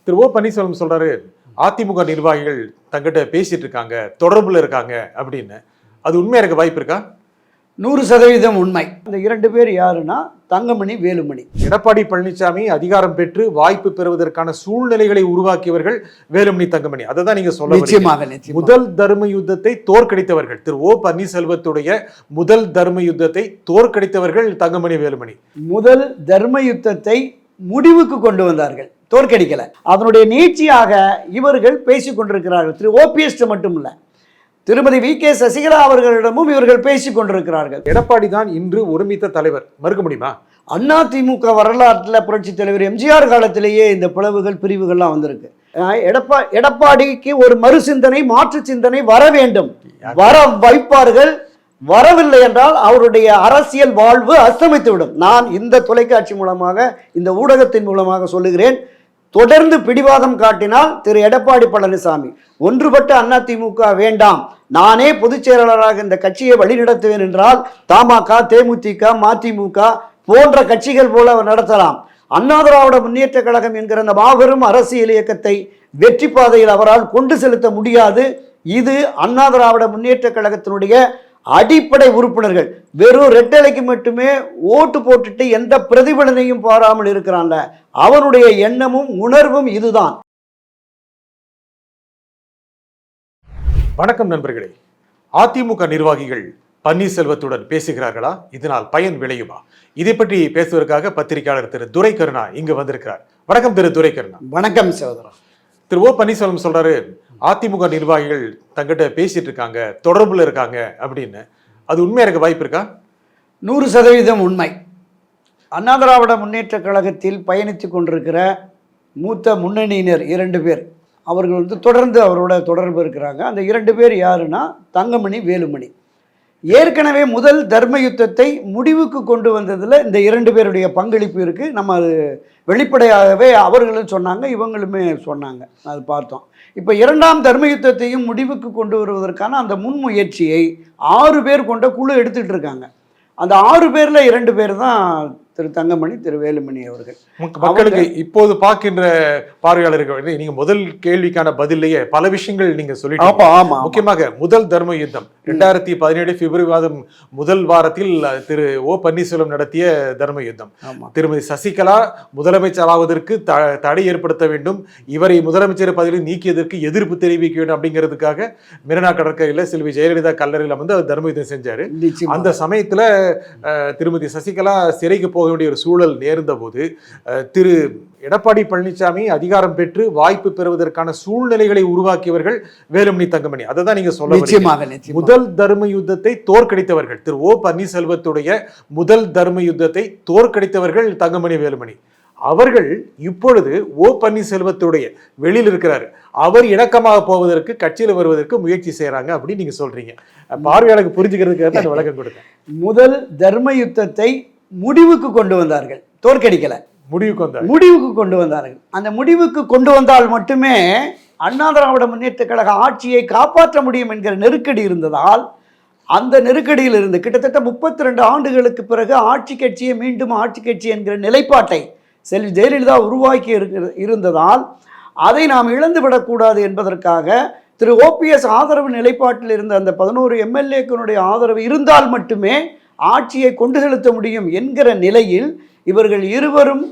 திரு ஓ பன்னீர்செல்வம் சொல்றாரு, அதிமுக நிர்வாகிகள் தங்கிட்ட பேசிட்டு இருக்காங்க, தொடர்புல இருக்காங்க அப்படின்னு. அது உண்மையா இருக்க வாய்ப்பு இருக்கா? 100% உண்மை. அந்த 2 பேர் யாருன்னா தங்கமணி, வேலுமணி. எடப்பாடி பழனிசாமி அதிகாரம் பெற்று வாய்ப்பு பெறுவதற்கான சூழ்நிலைகளை உருவாக்கியவர்கள் வேலுமணி, தங்கமணி. அதை தான் நீங்க சொல்ல நிச்சயமாக. முதல் தர்ம யுத்தத்தை தோற்கடித்தவர்கள் திரு ஓ பன்னீர்செல்வத்துடைய முதல் தர்ம யுத்தத்தை தோற்கடித்தவர்கள் தங்கமணி, வேலுமணி. முதல் தர்ம யுத்தத்தை முடிவுக்கு கொண்டு வந்தார்கள், தோற்கடிக்கல. அதனுடைய நீட்சியாக இவர்கள் பேசிக் கொண்டிருக்கிறார்கள். திரு ஓபிஎஸ் மட்டும் இல்ல, திருமதி வி கே சசிகலா அவர்களிடமும் இவர்கள் பேசிக் கொண்டிருக்கிறார்கள். எடப்பாடி தான் இன்று ஒருமித்த தலைவர், மறுக்க முடியுமா? அதிமுக வரலாற்றில் புரட்சி தலைவர் எம்ஜிஆர் காலத்திலேயே இந்த பிளவுகள் பிரிவுகள்லாம் வந்திருக்கு. எடப்பாடிக்கு ஒரு மறு சிந்தனை, மாற்று சிந்தனை வர வேண்டும். வர வைப்பார்கள். வரவில்லை என்றால் அவருடைய அரசியல் வாழ்வு அஸ்தமித்துவிடும். நான் இந்த தொலைக்காட்சி மூலமாக, இந்த ஊடகத்தின் மூலமாக சொல்லுகிறேன். தொடர்ந்து பிடிவாதம் காட்டினால் திரு எடப்பாடி பழனிசாமி ஒன்றுபட்ட அதிமுக வேண்டாம், நானே பொதுச் செயலாளராக இந்த கட்சியை வழிநடத்துவேன் என்றால் தமாக, தேமுதிக, மதிமுக போன்ற கட்சிகள் போல அவர் நடத்தலாம். அண்ணா திராவிட முன்னேற்ற கழகம் என்கிற அந்த மாபெரும் அரசியல் இயக்கத்தை வெற்றி பாதையில் அவரால் கொண்டு செலுத்த முடியாது. இது அண்ணா திராவிட முன்னேற்ற கழகத்தினுடைய அடிப்படை உறுப்பினர்கள் வெறும் ரெட்டலைக்கு மட்டுமே ஓட்டு போட்டுட்டு எந்த பிரதிபலனையும் பாராமல் இருக்கிறான்ல, அவனுடைய எண்ணமும் உணர்வும் இதுதான். வணக்கம் நண்பர்களே. அதிமுக நிர்வாகிகள் பன்னீர்செல்வத்துடன் பேசுகிறார்களா? இதனால் பயன் விளையுமா? இதை பற்றி பேசுவதற்காக பத்திரிகையாளர் திரு துரை கருணா இங்கு வந்திருக்கிறார். வணக்கம் திரு துரை கருணா. வணக்கம் சகோதரா. திரு ஓ பன்னீர்செல்வம் சொல்றாரு, அதிமுக நிர்வாகிகள் தங்கிட்ட பேசிட்டு இருக்காங்க, தொடர்புல இருக்காங்க அப்படின்னு. அது உண்மையா இருக்க வாய்ப்பு இருக்கா? 100% உண்மை. அண்ணா திராவிட முன்னேற்ற கழகத்தில் பயணித்து கொண்டிருக்கிற மூத்த முன்னணியினர் 2 பேர், அவர்கள் தொடர்ந்து அவரோட தொடர்பு இருக்கிறாங்க. அந்த 2 பேர் யாருன்னா தங்கமணி, வேலுமணி. ஏற்கனவே முதல் தர்ம யுத்தத்தை முடிவுக்கு கொண்டு வந்ததில் இந்த 2 பேருடைய பங்களிப்பு இருக்குது. நம்ம அது வெளிப்படையாகவே அவர்களும் சொன்னாங்க, இவங்களுமே சொன்னாங்க, அது பார்த்தோம். இப்போ 2ஆம் தர்ம யுத்தத்தையும் முடிவுக்கு கொண்டு வருவதற்கான அந்த முன்முயற்சியை 6 பேர் கொண்ட குழு எடுத்துகிட்டு இருக்காங்க. அந்த 6 பேரில் 2 பேர் தான் திரு தங்கமணி, திரு வேலுமணி அவர்கள். மக்களுக்கு இப்போது பார்க்கின்ற பார்வையாளர்கள், நீங்க முதல் கேள்விக்கான பதிலேயே பல விஷயங்கள் நீங்க சொல்லிட்டு, முக்கியமாக முதல் தர்ம யுத்தம் 2017 பிப்ரவரி மாதம் முதல் வாரத்தில் திரு ஓ பன்னீர்செல்வம் நடத்திய தர்ம யுத்தம். திருமதி சசிகலா முதலமைச்சர் ஆவதற்கு தடை ஏற்படுத்த வேண்டும், இவரை முதலமைச்சர் பதவியில் நீக்கியதற்கு எதிர்ப்பு தெரிவிக்க வேண்டும் அப்படிங்கிறதுக்காக மெரினா கடற்கரையில் செல்வி ஜெயலலிதா கல்லறையில் வந்து அவர் தர்ம யுத்தம் செஞ்சாரு. அந்த சமயத்துல திருமதி சசிகலா சிறைக்கு போக வேண்டிய ஒரு சூழல் நேர்ந்த போது திரு எடப்பாடி பழனிசாமி அதிகாரம் பெற்று வாய்ப்பு பெறுவதற்கான சூழ்நிலைகளை உருவாக்கியவர்கள் வேலுமணி, தங்கமணி. அதை தான் நீங்க சொல்ல. முதல் தர்ம யுத்தத்தை தோற்கடித்தவர்கள் திரு ஓ பன்னீர்செல்வத்துடைய முதல் தர்ம யுத்தத்தை தோற்கடித்தவர்கள் தங்கமணி, வேலுமணி. அவர்கள் இப்பொழுது ஓ பன்னீர்செல்வத்துடைய வெளியில் இருக்கிறார், அவர் இணக்கமாக போவதற்கு, கட்சியில் வருவதற்கு முயற்சி செய்யறாங்க அப்படின்னு நீங்க சொல்றீங்க. பார்வையாளருக்கு புரிஞ்சுக்கிறதுக்கு அந்த விளக்கம் கொடுங்க. முதல் தர்ம யுத்தத்தை முடிவுக்கு கொண்டு வந்தார்கள், தோற்கடிக்கல. முடிவுக்கு கொண்டு வந்தார்கள். அந்த முடிவுக்கு கொண்டு வந்தால் மட்டுமே அண்ணா திராவிட முன்னேற்ற கழக ஆட்சியை காப்பாற்ற முடியும் என்கிற நெருக்கடி இருந்ததால், அந்த நெருக்கடியில் இருந்து கிட்டத்தட்ட 32 ஆண்டுகளுக்கு பிறகு ஆட்சி கட்சியை மீண்டும் ஆட்சி கட்சி என்கிற நிலைப்பாட்டை செல்வி ஜெயலலிதா உருவாக்கி இருந்ததால் அதை நாம் இழந்துவிடக்கூடாது என்பதற்காக திரு ஓபிஎஸ் ஆதரவு நிலைப்பாட்டில் இருந்த அந்த 11 எம்எல்ஏக்களுடைய ஆதரவு இருந்தால் மட்டுமே ஆட்சியை கொண்டு செலுத்த முடியும் என்கிற நிலையில் இவர்கள் இருவரும்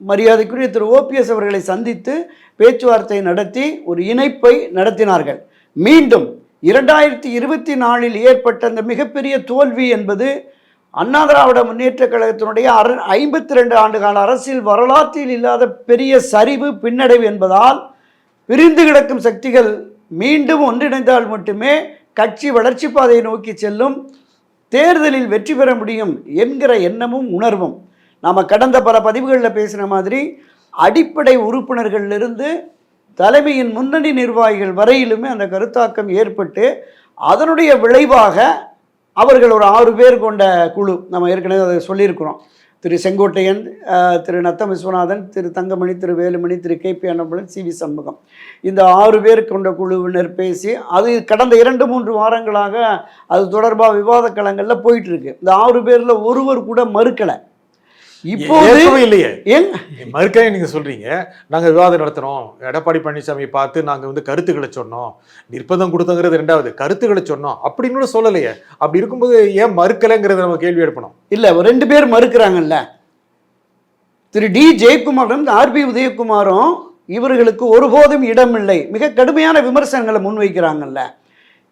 மரியாதைக்குரிய திரு ஓபிஎஸ் அவர்களை சந்தித்து பேச்சுவார்த்தை நடத்தி ஒரு இணைப்பை நடத்தினார்கள். மீண்டும் 2024 ஏற்பட்ட அந்த மிகப்பெரிய தோல்வி என்பது அண்ணா திராவிட முன்னேற்ற கழகத்தினுடைய 52 ஆண்டுகால அரசியல் வரலாற்றில் இல்லாத பெரிய சரிவு, பின்னடைவு என்பதால் பிரிந்து கிடக்கும் சக்திகள் மீண்டும் ஒன்றிணைந்தால் மட்டுமே கட்சி வளர்ச்சி பாதையை நோக்கி செல்லும், தேர்தலில் வெற்றி பெற முடியும் என்கிற எண்ணமும் உணர்வும். நாம் கடந்த பல பதிவுகளில் பேசின மாதிரி அடிப்படை உறுப்பினர்களிலிருந்து தலைமையின் முன்னணி நிர்வாகிகள் வரையிலுமே அந்த கருத்தாக்கம் ஏற்பட்டு அதனுடைய விளைவாக அவர்கள் ஒரு 6 பேர் கொண்ட குழு, நம்ம ஏற்கனவே அதை சொல்லியிருக்கிறோம். திரு செங்கோட்டையன், திரு நத்தம் விஸ்வநாதன், திரு தங்கமணி, திரு வேலுமணி, திரு கே.பி. அண்ணாமலை, சி.வி. சண்முகம், இந்த 6 பேர் கொண்ட குழுவினர் பேசி அது கடந்த 2-3 வாரங்களாக அது தொடர்பாக விவாத களங்களில் போயிட்டுருக்கு. இந்த 6 பேரில் ஒருவர் கூட மறுக்கலை. இப்போது இல்லையே மறுக்கவே நீங்க சொல்றீங்க நாங்க விவாதம் நடத்துறோம், எடப்பாடி பழனிசாமி பார்த்து நாங்க கருத்துக்களை சொன்னோம், நிர்பந்தம் கொடுத்தங்கிறது ரெண்டாவது, கருத்துக்களை சொன்னோம் அப்படின்னு சொல்லலையே. அப்படி இருக்கும்போது ஏன் மறுக்கலைங்கிறத நம்ம கேள்வி எழுப்பணும். இல்ல ரெண்டு பேர் மறுக்கிறாங்கல்ல, திரு டி ஜெயக்குமாரும் ஆர்பி உதயகுமாரும் இவர்களுக்கு ஒருபோதும் இடமில்லை, மிக கடுமையான விமர்சனங்களை முன்வைக்கிறாங்கல்ல.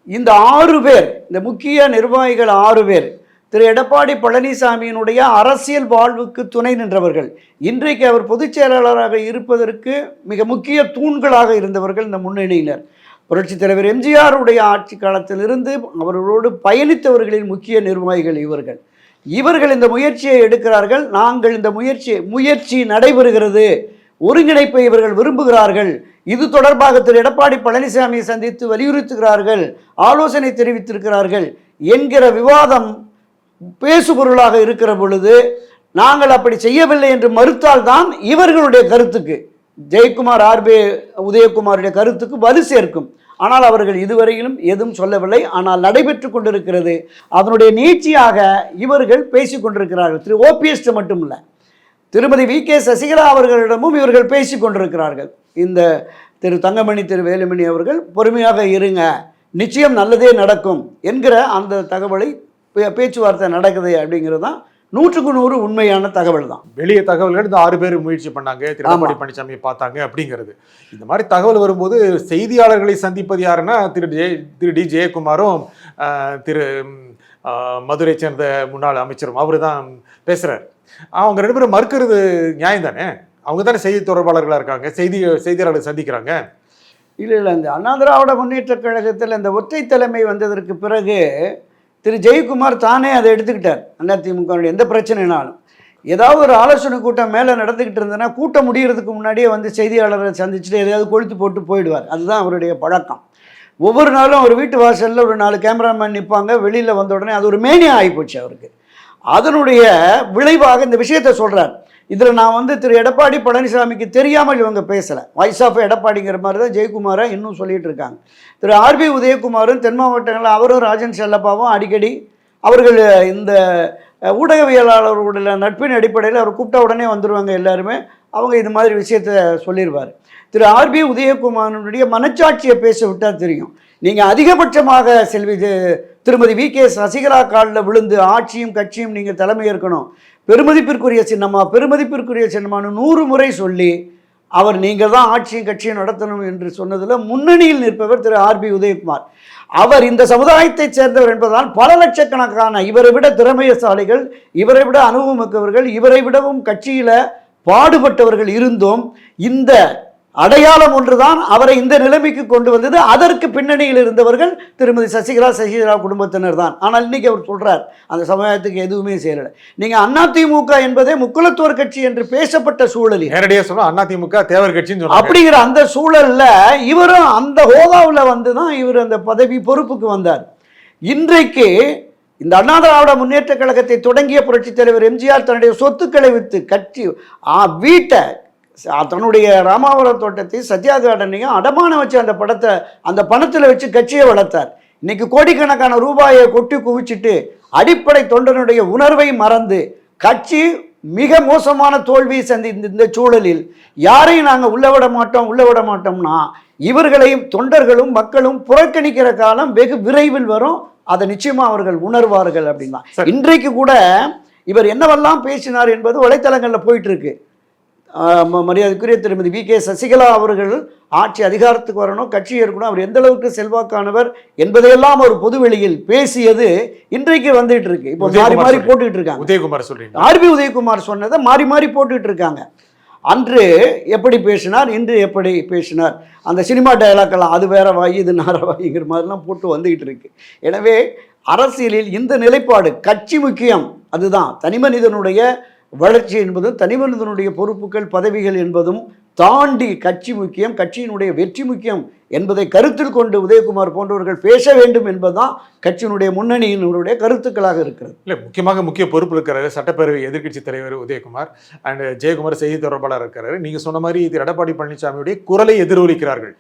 இந்த 6 பேர், இந்த முக்கிய நிர்வாகிகள் 6 பேர் திரு எடப்பாடி பழனிசாமியினுடைய அரசியல் வாழ்வுக்கு துணை நின்றவர்கள். இன்றைக்கு அவர் பொதுச் செயலாளராக இருப்பதற்கு மிக முக்கிய தூண்களாக இருந்தவர்கள் இந்த முன்னணியினர். புரட்சித் தலைவர் எம்ஜிஆருடைய ஆட்சி காலத்திலிருந்து அவர்களோடு பயணித்தவர்களின் முக்கிய நிர்வாகிகள் இவர்கள் இந்த முயற்சியை எடுக்கிறார்கள். நாங்கள் இந்த முயற்சி நடைபெறுகிறது, ஒருங்கிணைப்பை இவர்கள் விரும்புகிறார்கள், இது தொடர்பாக திரு எடப்பாடி பழனிசாமியை சந்தித்து வலியுறுத்துகிறார்கள், ஆலோசனை தெரிவித்திருக்கிறார்கள் என்கிற விவாதம் பேசுபொருளாக இருக்கிற பொழுது நாங்கள் அப்படி செய்யவில்லை என்று மறுத்தால்தான் இவர்களுடைய கருத்துக்கு, ஜெயக்குமார் ஆர்பி உதயகுமாருடைய கருத்துக்கு வலு சேர்க்கும். ஆனால் அவர்கள் இதுவரையிலும் எதுவும் சொல்லவில்லை. ஆனால் நடைபெற்று கொண்டிருக்கிறது. அதனுடைய நீட்சியாக இவர்கள் பேசிக் கொண்டிருக்கிறார்கள். திரு ஓபிஎஸ் மட்டும் இல்லை, திருமதி வி கே சசிகலா அவர்களிடமும் இவர்கள் பேசி கொண்டிருக்கிறார்கள். இந்த திரு தங்கமணி, திரு வேலுமணி அவர்கள் பொறுமையாக இருங்க, நிச்சயம் நல்லதே நடக்கும் என்கிற அந்த தகவலை, பேச்சுவார்த்தை நடக்குது அப்படிங்கிறது தான் 100க்கு 100 உண்மையான தகவல் தான். வெளியே தகவல்கள் இந்த 6 பேர் முயற்சி பண்ணாங்க, திரு எடப்பாடி பழனிசாமியை பார்த்தாங்க அப்படிங்கிறது. இந்த மாதிரி தகவல் வரும்போது செய்தியாளர்களை சந்திப்பது யாருன்னா திரு டி ஜெயக்குமாரும் திரு மதுரை சேர்ந்த முன்னாள் அமைச்சரும் அவரு தான் பேசுறாரு. அவங்க 2 பேரும் மறுக்கிறது நியாயம் தானே? அவங்க தானே செய்தி தொடர்பாளர்களாக இருக்காங்க, செய்தியாளர்களை சந்திக்கிறாங்க. இல்லை இந்த அண்ணா திராவிட முன்னேற்ற கழகத்தில் இந்த ஒற்றை தலைமை வந்ததற்கு பிறகு திரு ஜெயக்குமார் தானே அதை எடுத்துக்கிட்டார். அதிமுகவுடைய எந்த பிரச்சனைனாலும் ஏதாவது ஒரு ஆலோசனை கூட்டம் மேலே நடந்துக்கிட்டு இருந்ததுன்னா கூட்டம் முடிகிறதுக்கு முன்னாடியே செய்தியாளரை சந்திச்சுட்டு எதையாவது கொளுத்து போட்டு போயிடுவார். அதுதான் அவருடைய பழக்கம். ஒவ்வொரு நாளும் அவர் வீட்டு வாசலில் ஒரு 4 கேமராமேன் நிற்பாங்க. வெளியில் வந்த உடனே அது ஒரு மேனியா ஆகிப்போச்சு அவருக்கு. அதனுடைய விளைவாக இந்த விஷயத்தை சொல்கிறார். இதில் நான் திரு எடப்பாடி பழனிசாமிக்கு தெரியாமல் இவங்க பேசலை, வாய்ஸ் ஆஃப் எடப்பாடிங்கிற மாதிரி தான் ஜெயக்குமாரை இன்னும் சொல்லிட்டு இருக்காங்க. திரு ஆர்பி உதயகுமாரும் தென் மாவட்டங்களில் அவரும் ராஜன் செல்லப்பாவும் அடிக்கடி அவர்கள் இந்த ஊடகவியலாளர்களுடைய நட்பின் அடிப்படையில் அவர் கூப்பிட்ட உடனே வந்துடுவாங்க எல்லாருமே. அவங்க இது மாதிரி விஷயத்தை சொல்லிடுவார். திரு ஆர்பி உதயகுமாரனுடைய மனச்சாட்சியை பேச விட்டால் தெரியும். நீங்கள் அதிகபட்சமாக திருமதி வி கே சசிகலா காலில் விழுந்து ஆட்சியும் கட்சியும் நீங்கள் தலைமை ஏற்கணும், பெருமதிப்பிற்குரிய சின்னமானு 100 முறை சொல்லி அவர் நீங்கள் தான் ஆட்சியும் கட்சியும் நடத்தணும் என்று சொன்னதில் முன்னணியில் நிற்பவர் திரு ஆர்பி உதயகுமார். அவர் இந்த சமுதாயத்தைச் சேர்ந்தவர் என்பதால் பல லட்சக்கணக்கான இவரை விட திறமையசாலிகள், இவரை விட அனுபவமிக்கவர்கள், இவரை விடவும் கட்சியில் பாடுபட்டவர்கள் இருந்தும் இந்த அடையாளம் ஒன்றுதான் அவரை இந்த நிலைமைக்கு கொண்டு வந்தது. அதற்கு பின்னணியில் இருந்தவர்கள் திருமதி சசிகலா குடும்பத்தினர் தான். ஆனால் இன்னைக்கு அவர் சொல்றார் அந்த சமுதாயத்துக்கு எதுவுமே செய்யலை. நீங்க அதிமுக என்பதே முக்குலத்தோர் கட்சி என்று பேசப்பட்ட சூழலில் நேரடியாக சொன்னா அதிமுக தேவர் கட்சின்னு அப்படிங்கிற அந்த சூழல்ல இவரும் அந்த ஹோதாவில் தான் இவர் அந்த பதவி பொறுப்புக்கு வந்தார். இன்றைக்கு இந்த அண்ணா திராவிட முன்னேற்ற கழகத்தை தொடங்கிய புரட்சித் தலைவர் எம்ஜிஆர் தன்னுடைய சொத்துக்களை விற்று கட்சி வீட்டை, தன்னுடைய ராமாவரம் தோட்டத்தை, சத்யா கார்டனையும் அடமான வச்சு அந்த பணத்தில் வச்சு கட்சியை வளர்த்தார். இன்னைக்கு கோடிக்கணக்கான ரூபாயை கொட்டி குவிச்சிட்டு அடிப்படை தொண்டனுடைய உணர்வை மறந்து கட்சி மிக மோசமான தோல்வியை சந்தித்த இந்த சூழலில் யாரையும் நாங்கள் உள்ள விட மாட்டோம்னா இவர்களையும் தொண்டர்களும் மக்களும் புறக்கணிக்கிற காலம் வெகு விரைவில் வரும். அதை நிச்சயமா அவர்கள் உணர்வார்கள் அப்படின்னா. இன்றைக்கு கூட இவர் என்னவெல்லாம் பேசினார் என்பது வலைத்தளங்களில் போயிட்டு இருக்கு. மரியாதைக்குரிய திருமதி வி கே சசிகலா அவர்கள் ஆட்சி அதிகாரத்துக்கு வரணும், கட்சி இருக்கணும், அவர் எந்த அளவுக்கு செல்வாக்கானவர் என்பதையெல்லாம் அவர் பொதுவெளியில் பேசியது இன்றைக்கு வந்துட்டு இருக்கு. இப்போ மாறி மாறி போட்டுக்கிட்டு இருக்காங்க. உதயகுமார் சொல்றீங்க, ஆர்பி உதயகுமார் சொன்னதை மாறி மாறி போட்டுக்கிட்டு இருக்காங்க. அன்று எப்படி பேசினார், இன்று எப்படி பேசினார், அந்த சினிமா டயலாக்கெல்லாம் அது வேற வாயி இது நார வாயிங்கிற மாதிரிலாம் போட்டு வந்துகிட்டு இருக்கு. எனவே அரசியலில் இந்த நிலைப்பாடு கட்சி முக்கியம், அதுதான் தனி மனிதனுடைய வளர்ச்சி என்பதும் தனி மனிதனுடைய பொறுப்புகள் பதவிகள் என்பதும் தாண்டி கட்சி முக்கியம், கட்சியினுடைய வெற்றி முக்கியம் என்பதை கருத்தில் கொண்டு உதயகுமார் போன்றவர்கள் பேச வேண்டும் என்பதுதான் கட்சியினுடைய முன்னணியினுடைய கருத்துக்களாக இருக்கிறது. இல்லை, முக்கிய பொறுப்பு இருக்கிறாரு சட்டப்பேரவை எதிர்க்கட்சி தலைவர் உதயகுமார் அண்ட் ஜெயக்குமார் செய்தி தொடர்பாளர் இருக்கிறாரு. நீங்கள் சொன்ன மாதிரி திரு எடப்பாடி பழனிசாமியுடைய குரலை எதிரொலிக்கிறார்கள்.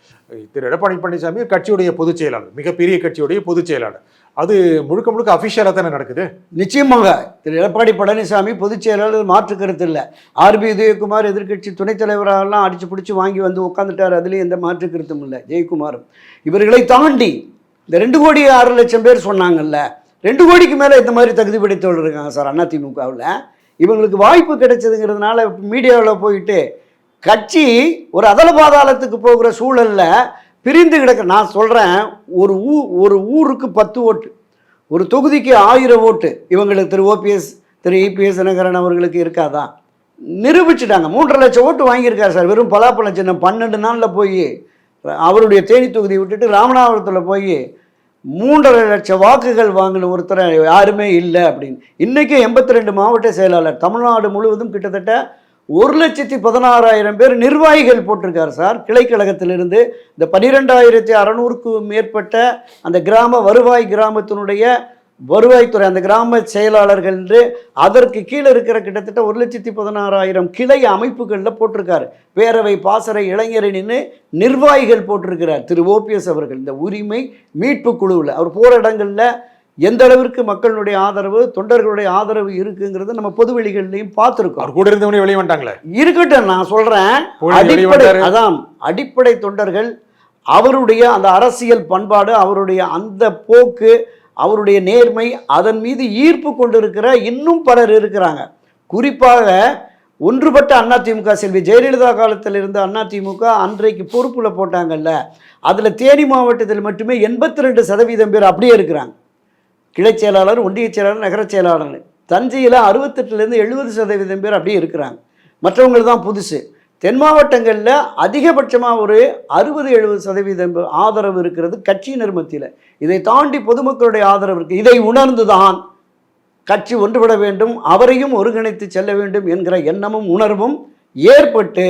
திரு எடப்பாடி பழனிசாமி கட்சியுடைய பொதுச் செயலாளர், மிகப்பெரிய கட்சியுடைய பொதுச் செயலாளர். அது முழுக்க முழுக்க அஃபிஷியலாக தானே நடக்குது. நிச்சயமாக திரு எடப்பாடி பழனிசாமி பொதுச் செயலாளர் மாற்று கருத்து இல்லை. ஆர்பி உதயகுமார் எதிர்க்கட்சி துணைத் தலைவராகலாம் அடிச்சு பிடிச்சி வாங்கி வந்து உட்காந்துட்டார், அதுலேயும் எந்த மாற்று கருத்தும் இல்லை. ஜெயக்குமாரும் இவர்களை தாண்டி இந்த 2,06,00,000 பேர் சொன்னாங்கல்ல, 2 கோடிக்கு மேலே இந்த மாதிரி தகுதி படைத்தவர்கள் இருக்காங்க சார் அதிமுகவில். இவங்களுக்கு வாய்ப்பு கிடைச்சதுங்கிறதுனால மீடியாவில் போயிட்டு கட்சி ஒரு அதல பாதாளத்துக்கு போகிற சூழலில் பிரிந்து கிடக்க. நான் சொல்கிறேன், ஒரு ஊருக்கு 10 ஓட்டு, ஒரு தொகுதிக்கு 1000 ஓட்டு இவங்களுக்கு திரு ஓபிஎஸ் திரு இபிஎஸ் தினகரன் அவர்களுக்கு இருக்காதான்? நிரூபிச்சுட்டாங்க. 3,50,000 லட்சம் ஓட்டு வாங்கியிருக்காரு சார். வெறும் பலாப்பழ சின்னம் 12 நாளில் போய் அவருடைய தேனி தொகுதியை விட்டுட்டு ராமநாதபுரத்தில் போய் 3,50,000 லட்சம் வாக்குகள் வாங்கின ஒருத்தர் யாருமே இல்லை அப்படின்னு. இன்றைக்கி 82 மாவட்ட செயலாளர், தமிழ்நாடு முழுவதும் கிட்டத்தட்ட 1,16,000 பேர் நிர்வாகிகள் போட்டிருக்காரு சார். கிளைக்கழகத்திலிருந்து இந்த 12,600க்கும் மேற்பட்ட அந்த கிராமத்தினுடைய வருவாய்த்துறை அந்த கிராம செயலாளர்கள் என்று அதற்கு கீழே இருக்கிற கிட்டத்தட்ட 1,16,000 கிளை அமைப்புகளில் போட்டிருக்காரு. பேரவை, பாசறை, இளைஞரணின்னு நிர்வாகிகள் போட்டிருக்கிறார் திரு ஓபிஎஸ் அவர்கள். இந்த உரிமை மீட்பு குழுவில் அவர் போகிற இடங்களில் எந்த அளவிற்கு மக்களுடைய ஆதரவு, தொண்டர்களுடைய ஆதரவு இருக்குங்கிறது நம்ம பொதுவெளிகள்லையும் பார்த்துருக்கோம். கூட இருந்தவனே வெளியே வந்துட்டாங்களே. இருக்கட்டும், நான் சொல்கிறேன், அடிப்படை தொண்டர்கள் அவருடைய அந்த அரசியல் பண்பாடு, அவருடைய அந்த போக்கு, அவருடைய நேர்மை, அதன் மீது ஈர்ப்பு கொண்டிருக்கிற இன்னும் பலர் இருக்கிறாங்க. குறிப்பாக ஒன்றுபட்ட அதிமுக, செல்வி ஜெயலலிதா காலத்தில் இருந்த அதிமுக அன்றைக்கு பொறுப்பில் போட்டாங்கல்ல, அதில் தேனி மாவட்டத்தில் மட்டுமே 82% பேர் அப்படியே இருக்கிறாங்க. கிளை செயலாளர், ஒன்றிய செயலாளர், நகர செயலாளர். தஞ்சையில் 68% 70% பேர் அப்படியே இருக்கிறாங்க. மற்றவங்க தான் புதுசு. தென் மாவட்டங்களில் அதிகபட்சமாக ஒரு 60-70% ஆதரவு இருக்கிறது கட்சியினர் மத்தியில். இதை தாண்டி பொதுமக்களுடைய ஆதரவு இருக்குது. இதை உணர்ந்து தான் கட்சி ஒன்றுபட வேண்டும், அவரையும் ஒருங்கிணைத்து செல்ல வேண்டும் என்கிற எண்ணமும் உணர்வும் ஏற்பட்டு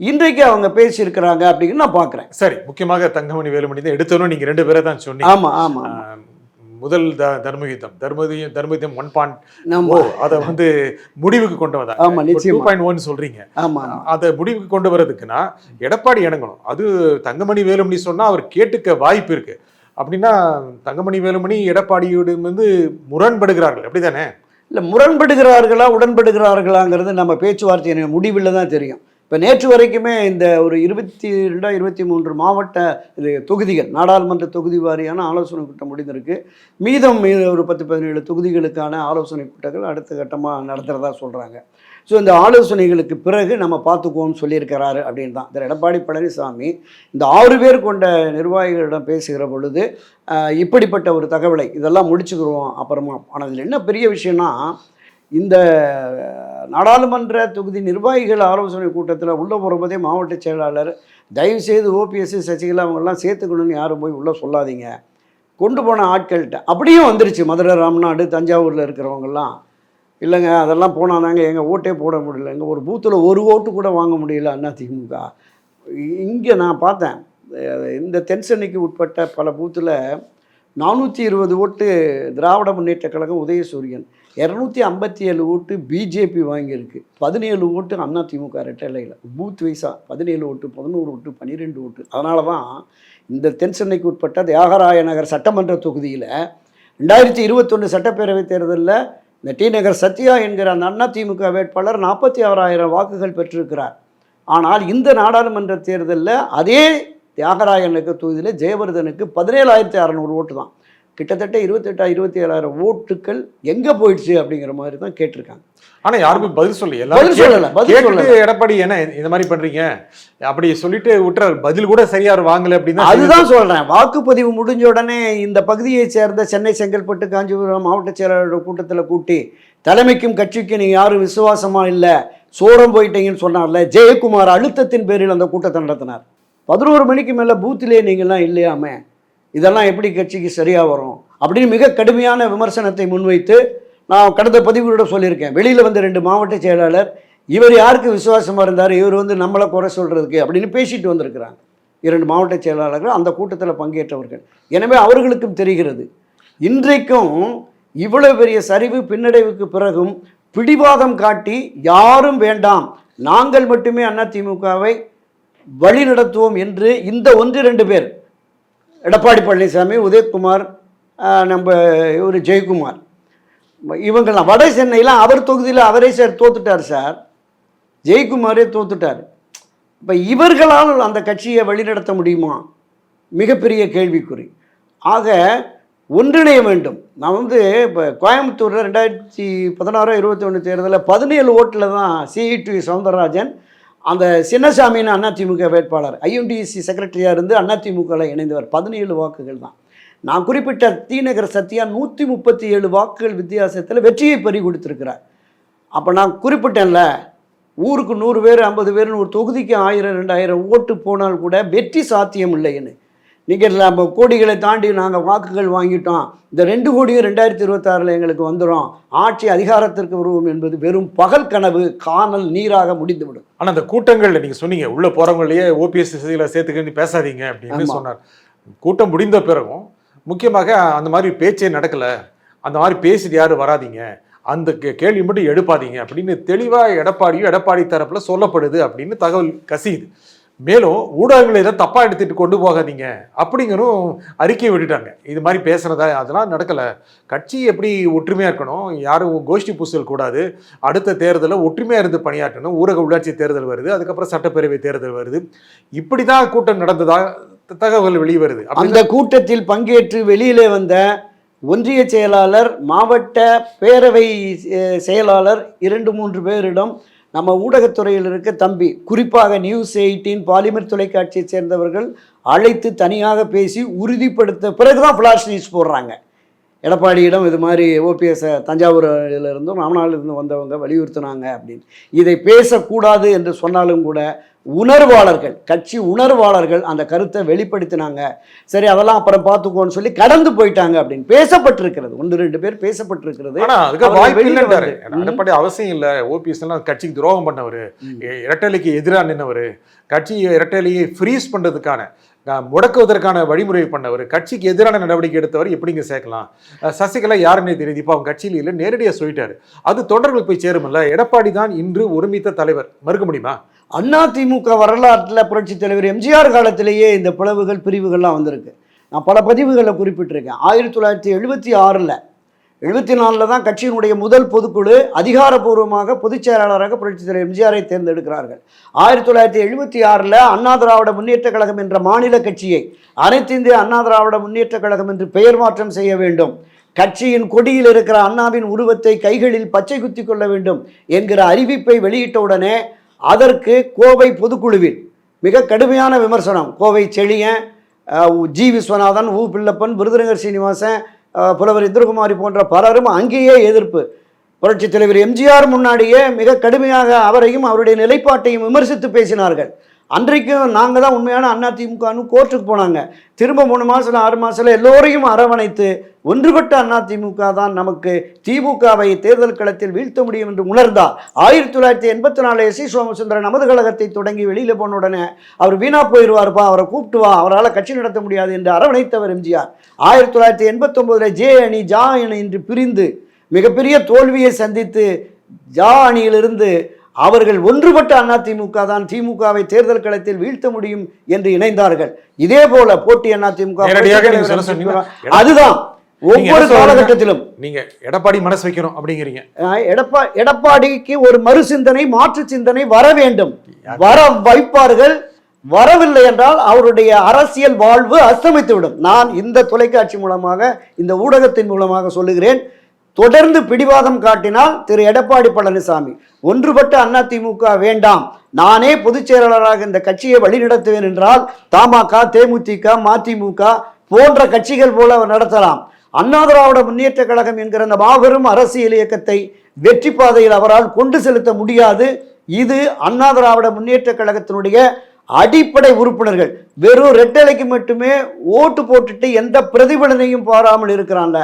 இன்றைக்கு அவங்க பேசியிருக்கிறாங்க அப்படின்னு நான் பார்க்குறேன். சரி, முக்கியமாக தங்கமணி வேலுமணி தான் எடுத்தோன்னு நீங்கள் 2 பேரை தான் சொன்னீங்க. ஆமாம் ஆமாம். முதல் தர்மயுத்தம் 1.0 அதை வந்து முடிவுக்கு கொண்டு வந்தாங்க. 2.1 சொல்றீங்க. அதை முடிவுக்கு கொண்டு வர்றதுக்குன்னா எடப்பாடி இணங்கணும். அது தங்கமணி வேலுமணி சொன்னா அவர் கேட்டுக்க வாய்ப்பு இருக்கு. அப்படின்னா தங்கமணி வேலுமணி எடப்பாடியோடு வந்து முரண்படுகிறார்கள், அப்படிதானே? இல்லை, முரண்படுகிறார்களா உடன்படுகிறார்களாங்கிறது நம்ம பேச்சுவார்த்தை முடிவில் தான் தெரியும். இப்போ நேற்று வரைக்குமே இந்த ஒரு 22-23 மாவட்ட தொகுதிகள், நாடாளுமன்ற தொகுதி வாரியான ஆலோசனை கூட்டம் முடிந்திருக்கு. மீதம் ஒரு 10-17 தொகுதிகளுக்கான ஆலோசனை கூட்டங்கள் அடுத்த கட்டமாக நடத்துகிறதா சொல்கிறாங்க. ஸோ இந்த ஆலோசனைகளுக்கு பிறகு நம்ம பார்த்துக்குவோம்னு சொல்லியிருக்கிறாரு அப்படின்னு தான் திரு எடப்பாடி பழனிசாமி இந்த 6 பேர் கொண்ட நிர்வாகிகளிடம் பேசுகிற பொழுது இப்படிப்பட்ட ஒரு தகவலை இதெல்லாம் முடிச்சுக்கிறோம் அப்புறமா. ஆனால் இதில் என்ன பெரிய விஷயம்னா, இந்த நாடாளுமன்ற தொகுதி நிர்வாகிகள் ஆலோசனை கூட்டத்தில் உள்ளே போகும்போதே மாவட்ட செயலாளர் தயவுசெய்து ஓபிஎஸ், சசிகலா அவங்கெல்லாம் சேர்த்துக்கணும்னு யாரும் போய் உள்ளே சொல்லாதீங்க, கொண்டு போன ஆட்கள்கிட்ட அப்படியும் வந்துருச்சு. மதுரை, ராம்நாடு, தஞ்சாவூரில் இருக்கிறவங்கெல்லாம் இல்லைங்க அதெல்லாம் போனாதாங்க எங்கள் ஓட்டே போட முடியல, எங்கள் ஒரு பூத்தில் ஒரு ஓட்டு கூட வாங்க முடியல அதிமுக. இங்கே நான் பார்த்தேன், இந்த தென்சென்னைக்கு உட்பட்ட பல பூத்தில் 420 ஓட்டு திராவிட முன்னேற்ற கழகம் உதயசூரியன், 257 ஓட்டு பிஜேபி வாங்கியிருக்கு, 17 ஓட்டு அதிமுக ரெட்டலையில். பூத் வைஸாக 17 ஓட்டு, 11 ஓட்டு, 12 ஓட்டு. அதனால தான் இந்த தென்சென்னைக்கு உட்பட்ட தியாகராய நகர் சட்டமன்ற தொகுதியில் 2021 சட்டப்பேரவைத் தேர்தலில் இந்த டி நகர் சத்யா என்கிற அந்த அதிமுக வேட்பாளர் 46,000 வாக்குகள் பெற்றிருக்கிறார். ஆனால் இந்த நாடாளுமன்ற தேர்தலில் அதே தியாகராயனுக்கு தொகுதியில் ஜெயவர்தனுக்கு 17,600 ஓட்டு தான். கிட்டத்தட்ட 28,000-27,000 ஓட்டுகள் எங்கே போயிடுச்சு அப்படிங்கிற மாதிரி தான் கேட்டிருக்காங்க. ஆனால் யாருமே பதில் சொல்லலை. எடப்பாடி என்ன இந்த மாதிரி பண்ணுறீங்க அப்படி சொல்லிட்டு விட்டுறாரு, பதில் கூட சரியாக வாங்கலை அப்படின்னு. அதுதான் சொல்கிறேன், வாக்குப்பதிவு முடிஞ்ச உடனே இந்த பகுதியை சேர்ந்த சென்னை, செங்கல்பட்டு, காஞ்சிபுரம் மாவட்ட செயலாளர் கூட்டத்தில் கூட்டி தலைமைக்கும் கட்சிக்கும் நீங்கள் யாரும் விசுவாசமாக இல்லை, சோரம் போயிட்டீங்கன்னு சொன்னார்ல ஜெயக்குமார், அழுத்தத்தின் பேரில் அந்த கூட்டத்தை நடத்தினார். 11 மணிக்கு மேலே பூத்திலே நீங்கள்லாம் இல்லையாமே, இதெல்லாம் எப்படி கட்சிக்கு சரியாக வரும் அப்படின்னு மிக கடுமையான விமர்சனத்தை முன்வைத்து நான் கடந்த பதிவுகளோட சொல்லியிருக்கேன். வெளியில் வந்து 2 மாவட்ட செயலாளர் இவர் யாருக்கு விசுவாசமாக இருந்தார், இவர் வந்து நம்மளை குறை சொல்கிறதுக்கு அப்படின்னு பேசிட்டு வந்திருக்கிறாங்க. 2 மாவட்ட செயலாளர்கள் அந்த கூட்டத்தில் பங்கேற்றவர்கள். எனவே அவர்களுக்கும் தெரிகிறது, இன்றைக்கும் இவ்வளவு பெரிய சரிவு பின்னடைவுக்கு பிறகும் பிடிவாதம் காட்டி யாரும் வேண்டாம், நாங்கள் மட்டுமே அதிமுகவை வழி நடத்துவோம் என்று இந்த 1-2 பேர், எடப்பாடி பழனிசாமி, உதயகுமார், நம்ம இவர் ஜெயக்குமார், இவங்கெல்லாம் வட சென்னையில் அவர் தொகுதியில் அவரே சார் தோத்துட்டார் சார், ஜெயக்குமாரே தோத்துட்டார். இப்போ இவர்களால் அந்த கட்சியை வழிநடத்த முடியுமா? மிகப்பெரிய கேள்விக்குறி. ஆக ஒன்றிணைய வேண்டும். நான் இப்போ கோயம்புத்தூரில் 2016-21 தேர்தலில் 17 ஓட்டில் தான் CET சவுந்தரராஜன் அந்த சின்னசாமின்னு அதிமுக வேட்பாளர் INTC செக்ரட்டரியாக இருந்து அதிமுகவில் இணைந்தவர். 17 வாக்குகள் தான். நான் குறிப்பிட்ட தீநகர் சத்யா 137 வாக்குகள் வித்தியாசத்தில் வெற்றியை பறி கொடுத்துருக்கிறார். அப்போ நான் குறிப்பிட்டேன்ல, ஊருக்கு 100 பேர் 50 பேர்னு ஒரு தொகுதிக்கு 1000-2000 ஓட்டு போனால் கூட வெற்றி சாத்தியம் இல்லைன்னு. நீங்கள் நம்ம கோடிகளை தாண்டி நாங்கள் வாக்குகள் வாங்கிட்டோம், இந்த 2 கோடியும் 2026 எங்களுக்கு வந்துடும், ஆட்சி அதிகாரத்திற்கு வருவோம் என்பது வெறும் பகல் கனவு, காணல் நீராக முடிந்துவிடும். ஆனால் அந்த கூட்டங்கள் நீங்கள் சொன்னீங்க, உள்ள போகிறவங்களையே OPS சேர்த்துக்கிட்டு பேசாதீங்க அப்படின்னு சொன்னார். கூட்டம் முடிந்த பிறகும் முக்கியமாக அந்த மாதிரி பேச்சே நடக்கலை, அந்த மாதிரி பேசிட்டு யாரும் வராதிங்க, அந்த கேள்வி மட்டும் எடுப்பாதீங்க அப்படின்னு தெளிவாக எடப்பாடி தரப்புல சொல்லப்படுது அப்படின்னு தகவல் கசியுது. மேலும் ஊடகங்களை இதை தப்பாக எடுத்துகிட்டு கொண்டு போகாதீங்க அப்படிங்கிறதும் அறிக்கை விட்டுட்டாங்க. இது மாதிரி பேசுனதா அதெல்லாம் நடக்கலை, கட்சி எப்படி ஒற்றுமையாக இருக்கணும், யாரும் கோஷ்டி பூசல் கூடாது, அடுத்த தேர்தலில் ஒற்றுமையாக இருந்து பணியாற்றணும், ஊரக உள்ளாட்சி தேர்தல் வருது, அதுக்கப்புறம் சட்டப்பேரவை தேர்தல் வருது, இப்படி தான் கூட்டம் நடந்ததா தகவல் வெளிவருது. அந்த கூட்டத்தில் பங்கேற்று வெளியிலே வந்த ஒன்றிய செயலாளர், மாவட்ட பேரவை செயலாளர் 2-3 பேரிடம் நம்ம ஊடகத்துறையில் இருக்க தம்பி, குறிப்பாக நியூஸ் 18 பாலிமர் தொலைக்காட்சியை சேர்ந்தவர்கள் அழைத்து தனியாக பேசி உறுதிப்படுத்த பிறகுதான் ஃப்ளாஷ் நியூஸ் போடுறாங்க. எடப்பாடியிடம் இது மாதிரி OPS தஞ்சாவூரிலிருந்தும் ராமநாளிலிருந்து வந்தவங்க வலியுறுத்தினாங்க அப்படின்னு. இதை பேசக்கூடாது என்று சொன்னாலும் கூட உணர்வாளர்கள், கட்சி உணர்வாளர்கள் அந்த கருத்தை வெளிப்படுத்தினாங்க. சரி அதெல்லாம் அப்புறம் பார்த்துக்கோன்னு சொல்லி கடந்து போயிட்டாங்க அப்படின்னு பேசப்பட்டிருக்கிறது. 1-2 பேர் பேசப்பட்டிருக்கிறது. எடப்பாடி அவசியம் இல்லை, OPS எல்லாம் கட்சிக்கு துரோகம் பண்ணவர், இரட்டலைக்கு எதிராக நின்றவர், கட்சி இரட்டலையை ஃப்ரீஸ் பண்ணுறதுக்கான முடக்குவதற்கான வழிமுறை பண்ணவர், கட்சிக்கு எதிரான நடவடிக்கை எடுத்தவர், எப்படிங்க சேர்க்கலாம்? சசிகலா யாருன்னே தெரியுது, இப்போ அவங்க கட்சியில் இல்லை, நேரடியாக சொல்லிட்டாரு. அது தொண்டர்களுக்கு போய் சேருமில்ல. எடப்பாடி தான் இன்று ஒருமித்த தலைவர், மறுக்க முடியுமா? அதிமுக வரலாற்றில் புரட்சி தலைவர் MGR காலத்திலேயே இந்த பிளவுகள் பிரிவுகள்லாம் வந்திருக்கு. நான் பல பதிவுகளில் குறிப்பிட்டிருக்கேன். 1976 74 தான் கட்சியினுடைய முதல் பொதுக்குழு அதிகாரப்பூர்வமாக பொதுச் செயலாளராக புரட்சித் தலைவர் MGR தேர்ந்தெடுக்கிறார்கள். 1976 அண்ணா திராவிட முன்னேற்ற கழகம் என்ற மாநில கட்சியை அனைத்து இந்திய அண்ணா திராவிட முன்னேற்ற கழகம் என்று பெயர் மாற்றம் செய்ய வேண்டும், கட்சியின் கொடியில் இருக்கிற அண்ணாவின் உருவத்தை கைகளில் பச்சை குத்தி கொள்ள வேண்டும் என்கிற அறிவிப்பை வெளியிட்டவுடனே அதற்கு கோவை பொதுக்குழுவில் மிக கடுமையான விமர்சனம். கோவை செழியன், G. விஸ்வநாதன், U. பிள்ளப்பன், விருதுநகர் சீனிவாசன், புலவர் இந்திரகுமாரி போன்ற பலரும் அங்கேயே எதிர்ப்பு. புரட்சித் தலைவர் MGR முன்னாடியே மிக கடுமையாக அவரையும் அவருடைய நிலைப்பாட்டையும் விமர்சித்து பேசினார்கள். அன்றைக்கும் நாங்கள் தான் உண்மையான அதிமுகன்னு கோர்ட்டுக்கு போனாங்க. திரும்ப 3 மாதம் 6 மாதத்தில் எல்லோரையும் அரவணைத்து ஒன்றுபட்ட அதிமுக தான் நமக்கு திமுகவை தேர்தல் களத்தில் வீழ்த்த முடியும் என்று உணர்ந்தார். 1984 S. சோமசுந்தரன் நமது கழகத்தை தொடங்கி வெளியில் போன உடனே அவர் வீணா போயிடுவார்ப்பா, அவரை கூப்பிட்டு வா, அவரால் கட்சி நடத்த முடியாது என்று அரவணைத்தவர் MGR. 1989 J அணி ஜா அணி என்று பிரிந்து மிகப்பெரிய தோல்வியை சந்தித்து ஜா அணியிலிருந்து அவர்கள் ஒன்றுபட்ட அதிமுக தான் திமுகவை தேர்தல் களத்தில் வீழ்த்த முடியும் என்று இணைந்தார்கள். இதே போல போட்டி அதிமுக அதுதான் ஒவ்வொரு காலகட்டத்திலும். நீங்க எடப்பாடி மனசு வைக்கணும் அப்படிங்கிறீங்க. எடப்பாடிக்கு ஒரு மறு சிந்தனை, மாற்று சிந்தனை வர வேண்டும். வர வைப்பார்கள். வரவில்லை என்றால் அவருடைய அரசியல் வாழ்வு அஸ்தமித்துவிடும். நான் இந்த தொலைக்காட்சி மூலமாக, இந்த ஊடகத்தின் மூலமாக சொல்லுகிறேன், தொடர்ந்து பிடிவாதம் காட்டினால் திரு எடப்பாடி பழனிசாமி ஒன்றுபட்ட அதிமுக வேண்டாம், நானே பொதுச் செயலாளராக இந்த கட்சியை வழிநடத்துவேன் என்றால் தமாக, தேமுதிக, மதிமுக போன்ற கட்சிகள் போல நடத்தலாம். அண்ணா திராவிட முன்னேற்ற கழகம் என்கிற அந்த மாபெரும் அரசியல் இயக்கத்தை வெற்றி பாதையில் அவரால் கொண்டு செலுத்த முடியாது. இது அண்ணா திராவிட முன்னேற்ற கழகத்தினுடைய அடிப்படை உறுப்பினர்கள் வெறும் ரெட்டலைக்கு மட்டுமே ஓட்டு போட்டுட்டு எந்த பிரதிபலனையும் பாராமல் இருக்கிறான்ல,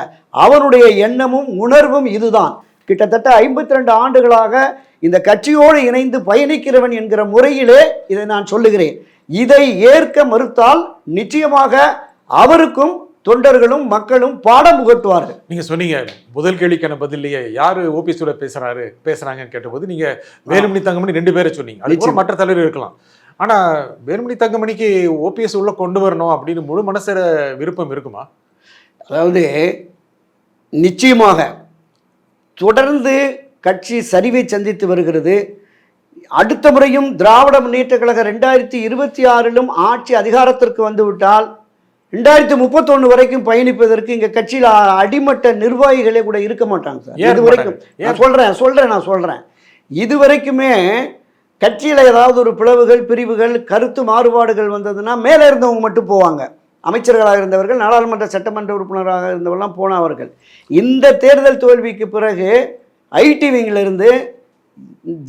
அவனுடைய எண்ணமும் உணர்வும் இதுதான். கிட்டத்தட்ட 52 ஆண்டுகளாக இந்த கட்சியோடு இணைந்து பயணிக்கிறவன் என்கிற முறையிலே இதை நான் சொல்லுகிறேன். இதை ஏற்க மறுத்தால் நிச்சயமாக அவருக்கும் தொண்டர்களும் மக்களும் பாடம் புகட்டுவார்கள். நீங்க சொன்னீங்க முதல் கேள்விக்கான பதிலையே யாரு OPS பேசுறாங்கன்னு கேட்டபோது நீங்க வேலுமணி தங்கமணி 2 பேரை சொன்னீங்க. அதுக்கு மற்ற தலைவர் இருக்கலாம். ஆனா வேலுமணி தங்கமணிக்கு OPS உள்ள கொண்டு வரணும் அப்படின்னு முழு மனசர விருப்பம் இருக்குமா? அதாவது நிச்சயமாக தொடர்ந்து கட்சி சரிவை சந்தித்து வருகிறது. அடுத்த முறையும் திராவிட முன்னேற்ற கழகம் 2026 ஆட்சி அதிகாரத்திற்கு வந்துவிட்டால் 2031 வரைக்கும் பயணிப்பதற்கு இங்க கட்சியில் அடிமட்ட நிர்வாகிகளே கூட இருக்க மாட்டாங்க சார். இது வரைக்கும் நான் சொல்றேன் இது வரைக்குமே கட்சியில் ஏதாவது ஒரு பிளவுகள் பிரிவுகள் கருத்து மாறுபாடுகள் வந்ததுன்னா மேலே இருந்தவங்க மட்டும் போவாங்க. அமைச்சர்களாக இருந்தவர்கள், நாடாளுமன்ற சட்டமன்ற உறுப்பினராக இருந்தவர்கள்லாம் போனவர்கள். இந்த தேர்தல் தோல்விக்கு பிறகு ஐடி விங்கிலிருந்து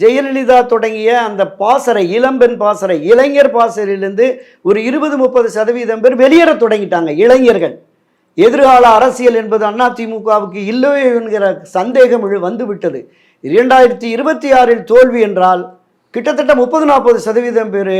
ஜெயலலிதா தொடங்கிய அந்த பாசறை, இளம்பெண் பாசறை, இளைஞர் பாசறையிலிருந்து ஒரு 20-30% பேர் வெளியேற தொடங்கிட்டாங்க. இளைஞர்கள் எதிர்கால அரசியல் என்பது அதிமுகவுக்கு இல்லையோ என்கிற சந்தேகம் வந்துவிட்டது. 2026 தோல்வி என்றால் கிட்டத்தட்ட 30-40% பேர்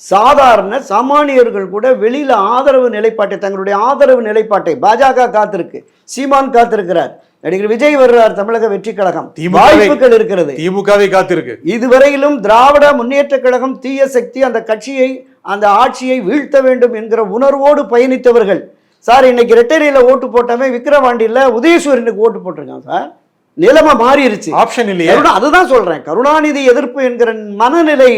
சாதாரண சாமானியர்கள் கூட வெளியில ஆதரவு நிலைப்பாட்டை, தங்களுடைய ஆதரவு நிலைப்பாட்டை, பாஜக காத்திருக்கு, சீமான் காத்திருக்கிறார், நடிகர் விஜய் வருகிறார், தமிழக வெற்றி கழகம், வாய்ப்புகள் இருக்கிறது, திமுகவை காத்திருக்கு. இதுவரையிலும் திராவிட முன்னேற்ற கழகம் தீய சக்தி, அந்த கட்சியை அந்த ஆட்சியை வீழ்த்த வேண்டும் என்கிற உணர்வோடு பயணித்தவர்கள். சார் இன்னைக்கு ரெட்டேரியில ஓட்டு போட்டவன் விக்கிரவாண்டியில் உதயசூரியனுக்கு ஓட்டு போட்டிருக்கான் சார். நிலைமை மாறிடுச்சு, ஆப்ஷன் இல்லையா? அதுதான் சொல்றேன், கருணாநிதி எதிர்ப்பு என்கிற மனநிலை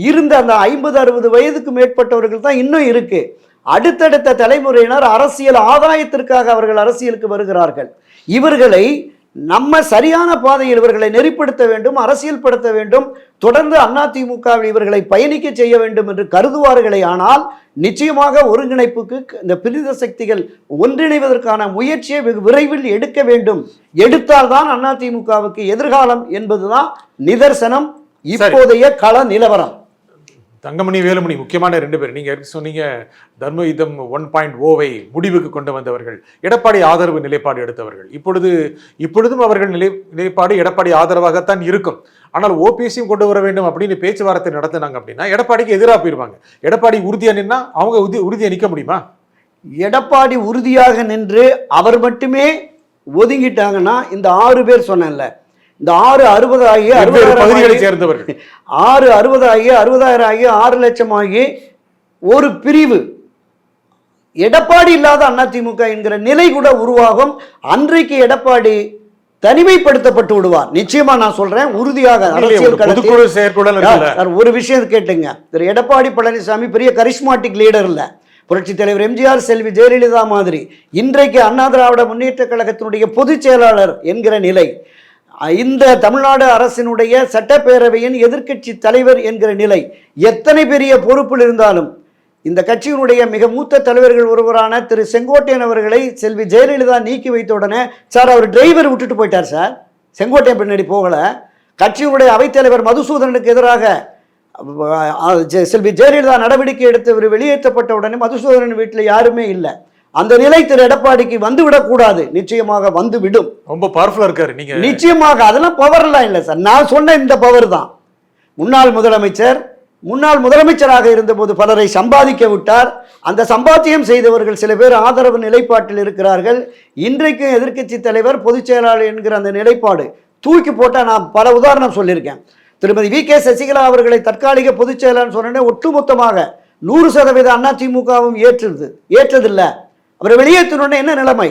இருந்த அந்த 50-60 வயதுக்கு மேற்பட்டவர்கள் தான் இன்னும் இருக்கு. அடுத்தடுத்த தலைமுறையினர் அரசியல் ஆதாயத்திற்காக அவர்கள் அரசியலுக்கு வருகிறார்கள். இவர்களை நம்ம சரியான பாதையில் இவர்களை நெறிப்படுத்த வேண்டும், அரசியல் படுத்த வேண்டும், தொடர்ந்து அதிமுகவில் இவர்களை பயணிக்க செய்ய வேண்டும் என்று கருதுவார்களே. ஆனால் நிச்சயமாக ஒருங்கிணைப்புக்கு இந்த பிரித சக்திகள் ஒன்றிணைவதற்கான முயற்சியை வெகு விரைவில் எடுக்க வேண்டும். எடுத்தால்தான் அதிமுகவுக்கு எதிர்காலம் என்பதுதான் நிதர்சனம், இப்போதைய கள நிலவரம். தங்கமணி, வேலுமணி, முக்கியமான 2 பேர். நீங்க சொன்னீங்க தர்ம யுத்தம் 1.0 முடிவுக்கு கொண்டு வந்தவர்கள், எடப்பாடி ஆதரவு நிலைப்பாடு எடுத்தவர்கள். இப்பொழுதும் அவர்கள் நிலைப்பாடு எடப்பாடி ஆதரவாகத்தான் இருக்கும். ஆனால் ஓபிஎஸ்ஸையும் கொண்டு வர வேண்டும் அப்படின்னு பேச்சுவார்த்தை நடத்தினாங்க அப்படின்னா எடப்பாடிக்கு எதிராக போயிருவாங்க. எடப்பாடி உறுதியா நின்னா அவங்க உறுதியா நிற்க முடியுமா? எடப்பாடி உறுதியாக நின்று அவர் மட்டுமே ஒதுங்கிட்டாங்கன்னா இந்த 6 பேர் சொன்னேன்ல, இந்த 60 ஆகி 60 சேர்ந்தவர்கள் 60 ஆகி 60,000 ஆகி 6 லட்சம் ஆகி ஒரு பிரிவு எடப்பாடி இல்லாத அதிமுக என்கிற நிலை கூட உருவாகும். அன்றைக்கு எடப்பாடி தனிமைப்படுத்தப்பட்டு விடுவார். நிச்சயமா நான் சொல்றேன், உறுதியாக அரசியல் களத்தில். ஒரு விஷயம் கேட்டுங்க, திரு எடப்பாடி பழனிசாமி பெரிய கரிஸ்மாட்டிக் லீடர் இல்ல, புரட்சி தலைவர் எம்ஜிஆர், செல்வி ஜெயலலிதா மாதிரி இன்றைக்கு அண்ணா திராவிட முன்னேற்ற கழகத்தினுடைய பொதுச் செயலாளர் என்கிற நிலை, இந்த தமிழ்நாடு அரசினுடைய சட்டப்பேரவையின் எதிர்க்கட்சி தலைவர் என்கிற நிலை, எத்தனை பெரிய பொறுப்பில் இருந்தாலும் இந்த கட்சியினுடைய மிக மூத்த தலைவர்கள் ஒருவரான திரு செங்கோட்டையன் அவர்களை செல்வி ஜெயலலிதா நீக்கி வைத்த உடனே, சார் அவர் டிரைவர் விட்டுட்டு போயிட்டார் சார், செங்கோட்டையன் பின்னாடி போகல. கட்சியினுடைய அவைத்தலைவர் மதுசூதனனுக்கு எதிராக செல்வி ஜெயலலிதா நடவடிக்கை எடுத்து வெளியேற்றப்பட்ட உடனே மதுசூதனன் வீட்டில் யாருமே இல்லை. அந்த நிலை திரு எடப்பாடிக்கு வந்துவிடக் கூடாது, நிச்சயமாக வந்துவிடும். ரொம்ப பவர்ஃபுல்லா இருக்காரு நீங்க. நிச்சயமாக அதெல்லாம் பவர்லாம் இல்லை சார், நான் சொன்ன இந்த பவர் தான். முன்னாள் முதலமைச்சராக இருந்தபோது பலரை சம்பாதிக்க விட்டார். அந்த சம்பாத்தியம் செய்தவர்கள் சில பேர் ஆதரவு நிலைப்பாட்டில் இருக்கிறார்கள். இன்றைக்கும் எதிர்க்கட்சி தலைவர், பொதுச் செயலாளர் என்கிற அந்த நிலைப்பாடு தூக்கி போட்டால், நான் பல உதாரணம் சொல்லியிருக்கேன். திருமதி வி.கே. சசிகலா அவர்களை தற்காலிக பொதுச் செயலாளர் சொன்னே ஒட்டுமொத்தமாக 100% அதிமுகவும் ஏற்றதில்லை. அவரை வெளியேற்றணும்னு என்ன நிலைமை?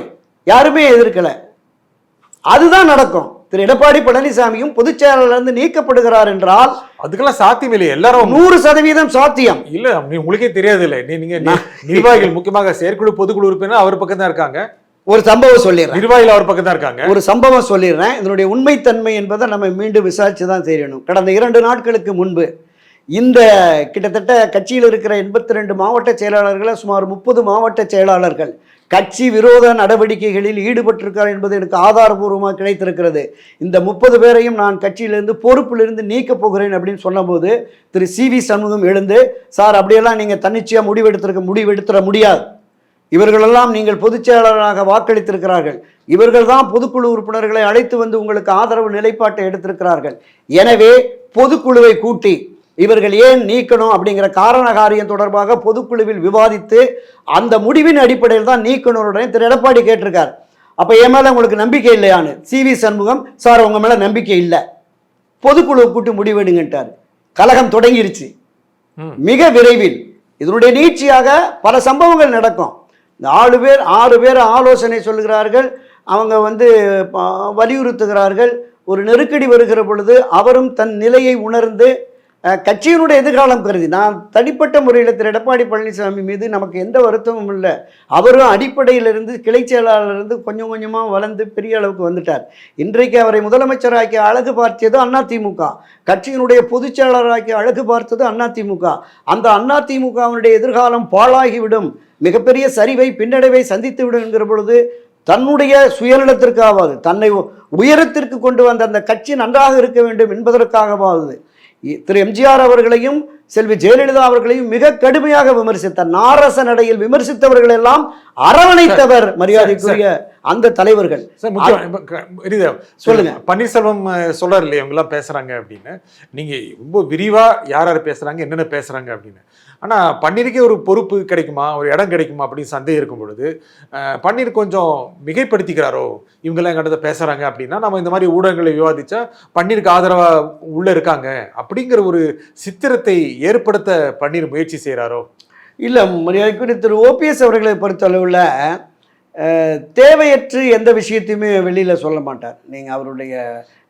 யாருமே எதிர்க்கல. அதுதான் நடக்கும். திரு எடப்பாடி பழனிசாமியும் பொதுச் செயலாளர் நீக்கப்படுகிறார் என்றால் அதுக்கெல்லாம் சாத்தியம் இல்லை. எல்லாரும் 100% சாத்தியம் இல்ல. உங்களுக்கே தெரியாது இல்ல, நீங்க நிர்வாகிகள், முக்கியமாக செயற்குழு பொதுக்குழு உறுப்பினர் அவர் பக்கம் தான் இருக்காங்க. ஒரு சம்பவம் சொல்லிடுறேன், நிர்வாகிகள் அவர் பக்கம் தான் இருக்காங்க. ஒரு சம்பவம் சொல்லிடுறேன், இதனுடைய உண்மைத்தன்மை என்பதை நம்ம மீண்டும் விசாரிச்சு தான் தெரியணும். கடந்த 2 நாட்களுக்கு முன்பு இந்த கிட்டத்தட்ட கட்சியில் இருக்கிற 82 மாவட்ட செயலாளர்களை சுமார் 30 மாவட்ட செயலாளர்கள் கட்சி விரோத நடவடிக்கைகளில் ஈடுபட்டிருக்கார் என்பது எனக்கு ஆதாரபூர்வமாக கிடைத்திருக்கிறது. இந்த 30 பேரையும் நான் கட்சியிலிருந்து பொறுப்பிலிருந்து நீக்கப் போகிறேன் அப்படின்னு சொன்னபோது திரு சி.வி. சண்முகம் எழுந்து, சார் அப்படியெல்லாம் நீங்கள் தன்னிச்சையாக முடிவெடுத்துட முடியாது, இவர்களெல்லாம் நீங்கள் பொதுச் செயலாளராக வாக்களித்திருக்கிறார்கள், இவர்கள் தான் பொதுக்குழு உறுப்பினர்களை அழைத்து வந்து உங்களுக்கு ஆதரவு நிலைப்பாட்டை எடுத்திருக்கிறார்கள், எனவே பொதுக்குழுவை கூட்டி இவர்கள் ஏன் நீக்கணும் அப்படிங்கிற காரண காரியம் தொடர்பாக பொதுக்குழுவில் விவாதித்து அந்த முடிவின் அடிப்படையில் தான் நீக்கணும்னு திரு எடப்பாடி கேட்டிருக்கார். அப்போ என் மேலே உங்களுக்கு நம்பிக்கை இல்லையான்னு சி.வி. சண்முகம், சார் உங்க மேலே நம்பிக்கை இல்லை, பொதுக்குழுவை கூட்டி முடிவெடுங்கன்ட்டார். கலகம் தொடங்கிருச்சு மிக விரைவில். இதனுடைய நீட்சியாக பல சம்பவங்கள் நடக்கும். இந்த 6 பேர் ஆலோசனை சொல்கிறார்கள். அவங்க வலியுறுத்துகிறார்கள். ஒரு நெருக்கடி வருகிற பொழுது அவரும் தன் நிலையை உணர்ந்து கட்சியினுடைய எதிர்காலம் கருதி, நான் தனிப்பட்ட முறையில் திரு எடப்பாடி பழனிசாமி மீது நமக்கு எந்த வருத்தமும் இல்லை. அவரும் அடிப்படையிலிருந்து கிளை செயலாளரிலிருந்து கொஞ்சம் கொஞ்சமாக வளர்ந்து பெரிய அளவுக்கு வந்துட்டார். இன்றைக்கு அவரை முதலமைச்சராக்கி அழகு பார்த்தது அதிமுக, கட்சியினுடைய பொதுச் செயலாளராக்கி அழகு பார்த்தது அதிமுக. அந்த அதிமுகவினுடைய எதிர்காலம் பாழாகிவிடும், மிகப்பெரிய சரிவை பின்னடைவை சந்தித்து விடும் என்கிற பொழுது தன்னுடைய சுயநலத்திற்காவது, தன்னை உயரத்திற்கு கொண்டு வந்த அந்த கட்சி நன்றாக இருக்க வேண்டும் என்பதற்காகவாவது திரு எம்ஜிஆர் அவர்களையும் செல்வி ஜெயலலிதா அவர்களையும் மிக கடுமையாக விமர்சித்தார். நாரச நடையில் விமர்சித்தவர்கள் எல்லாம் அரவணைத்தவர் மரியாதைக்குரிய அந்த தலைவர்கள். சொல்லுங்க. பன்னீர்செல்வம் சொல்றாரு இல்லையா, இவங்க எல்லாம் பேசுறாங்க அப்படின்னு. நீங்க ரொம்ப விரிவா யார் யார் பேசுறாங்க, என்னென்ன பேசுறாங்க அப்படின்னு. ஆனா பன்னீருக்கே ஒரு பொறுப்பு கிடைக்குமா, ஒரு இடம் கிடைக்குமா அப்படின்னு சந்தேகம் இருக்கும் பொழுது பன்னீர் கொஞ்சம் மிகைப்படுத்திக்கிறாரோ, இவங்கெல்லாம் எங்கிட்ட பேசுறாங்க அப்படின்னா நம்ம இந்த மாதிரி ஊடகங்களை விவாதிச்சா பன்னீருக்கு ஆதரவா உள்ள இருக்காங்க அப்படிங்கிற ஒரு சித்திரத்தை ஏற்படுத்த பன்னீர் முயற்சி செய்கிறாரோ? இல்லை, மரியாதைக்குரிய திரு ஓபிஎஸ் அவர்களை பொறுத்தளவில் தேவையற்று எந்த விஷயத்தையுமே வெளியில் சொல்ல மாட்டார். நீங்கள் அவருடைய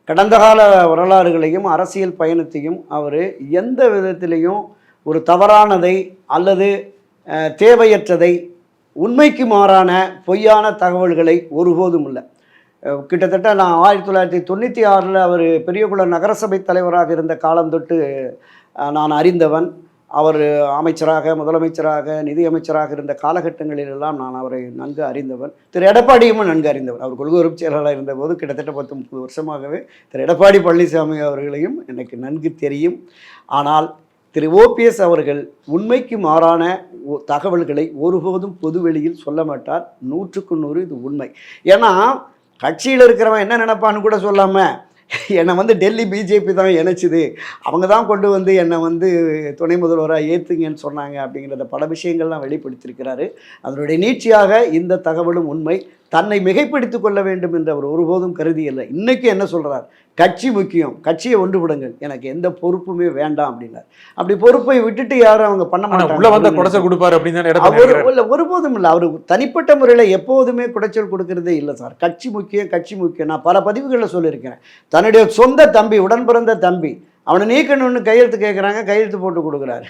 கடந்த கால வரலாறுகளையும் அரசியல் பயணத்தையும் அவர் எந்த விதத்திலையும் ஒரு தவறானதை அல்லது தேவையற்றதை, உண்மைக்கு மாறான பொய்யான தகவல்களை ஒருபோதும் இல்லை. கிட்டத்தட்ட நான் 1996 அவர் பெரியகுளம் நகரசபை தலைவராக இருந்த காலம் தொட்டு நான் அறிந்தவன். அவர் அமைச்சராக, முதலமைச்சராக, நிதி அமைச்சராக இருந்த காலகட்டங்களிலெல்லாம் நான் அவரை நன்கு அறிந்தவன். திரு எடப்பாடியும் நன்கு அறிந்தவன். அவர் கொள்கை உறுப்பு செயலாளராக இருந்தபோது கிட்டத்தட்ட 10-30 வருஷமாகவே திரு எடப்பாடி பழனிசாமி அவர்களையும் எனக்கு நன்கு தெரியும். ஆனால் திரு ஓபிஎஸ் அவர்கள் உண்மைக்கு மாறான தகவல்களை ஒருபோதும் பொதுவெளியில் சொல்ல மாட்டார். 100க்கு 100 இது உண்மை. ஏன்னா கட்சியில் இருக்கிறவன் என்ன நினைப்பான்னு கூட சொல்லாமல் என்னை டெல்லி பிஜேபி தான் இணைச்சிது, அவங்க தான் கொண்டு என்னை துணை முதல்வராக ஏற்றுங்கன்னு சொன்னாங்க அப்படிங்கிறத பல விஷயங்கள்லாம் வெளிப்படுத்தியிருக்கிறாரு. அதனுடைய நீட்சியாக இந்த தகவலும் உண்மை. தன்னை மிகைப்படுத்திக் கொள்ள வேண்டும் என்று அவர் ஒருபோதும் கருதி இல்லை. இன்றைக்கி என்ன சொல்கிறார், கட்சி முக்கியம், கட்சியை ஒன்றுபடுங்கள், எனக்கு எந்த பொறுப்புமே வேண்டாம் அப்படின்னார். அப்படி பொறுப்பை விட்டுட்டு யாரும் அவங்க பண்ண மாட்டாங்க. ஒருபோதும் இல்லை. அவர் தனிப்பட்ட முறையில் எப்போதுமே குடைச்சல் கொடுக்கறதே இல்லை சார். கட்சி முக்கியம், கட்சி முக்கியம். நான் பல பதிவுகளில் சொல்லியிருக்கிறேன். தன்னுடைய சொந்த தம்பி, உடன் பிறந்த தம்பி, அவனை நீக்கணும்னு கையெழுத்து கேட்குறாங்க, கையெழுத்து போட்டு கொடுக்குறாரு.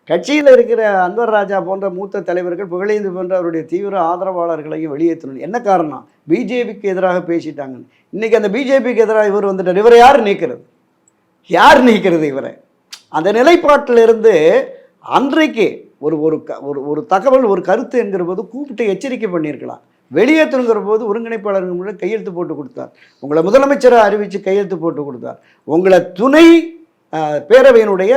கட்சியில் இருக்கிற அன்வர் ராஜா போன்ற மூத்த தலைவர்கள், புகழேந்து போன்ற அவருடைய தீவிர ஆதரவாளர்களையும் வெளியேற்றணும். என்ன காரணம், பிஜேபிக்கு எதிராக பேசிட்டாங்க. இன்றைக்கி அந்த பிஜேபிக்கு எதிராக இவர் வந்துட்டார். இவரை யார் நீக்கிறது, யார் நீக்கிறது இவரை? அந்த நிலைப்பாட்டிலிருந்து அன்றைக்கு ஒரு ஒரு தகவல், ஒரு கருத்து என்கிற போது கூப்பிட்டு எச்சரிக்கை பண்ணியிருக்கலாம். வெளியேற்றுங்கிற போது ஒருங்கிணைப்பாளர்கள் முன்னாடி கையெழுத்து போட்டு கொடுத்தார். உங்களை முதலமைச்சராக அறிவித்து கையெழுத்து போட்டு கொடுத்தார். உங்களை துணை பேரவையினுடைய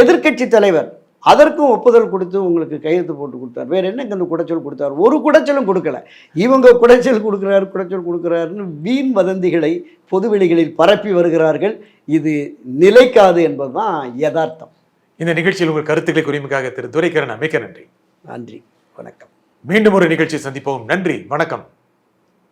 எதிர்க்கட்சி தலைவர், அதற்கும் ஒப்புதல் கொடுத்து உங்களுக்கு கையெழுத்து போட்டு கொடுத்தார். வேறு என்ன இங்கே குடைச்சல் கொடுத்தார்? ஒரு குடைச்சலும் கொடுக்கல. இவங்க குடைச்சல் கொடுக்குறாருன்னு வீண் வதந்திகளை பொதுவெளிகளில் பரப்பி வருகிறார்கள். இது நிலைக்காது என்பதுதான் யதார்த்தம். இந்த நிகழ்ச்சியில் உங்கள் கருத்துக்களை குறிப்புக்காக திரு துரைக்கரன் மிக்க நன்றி. நன்றி, வணக்கம். மீண்டும் ஒரு நிகழ்ச்சி சந்திப்போம். நன்றி, வணக்கம்.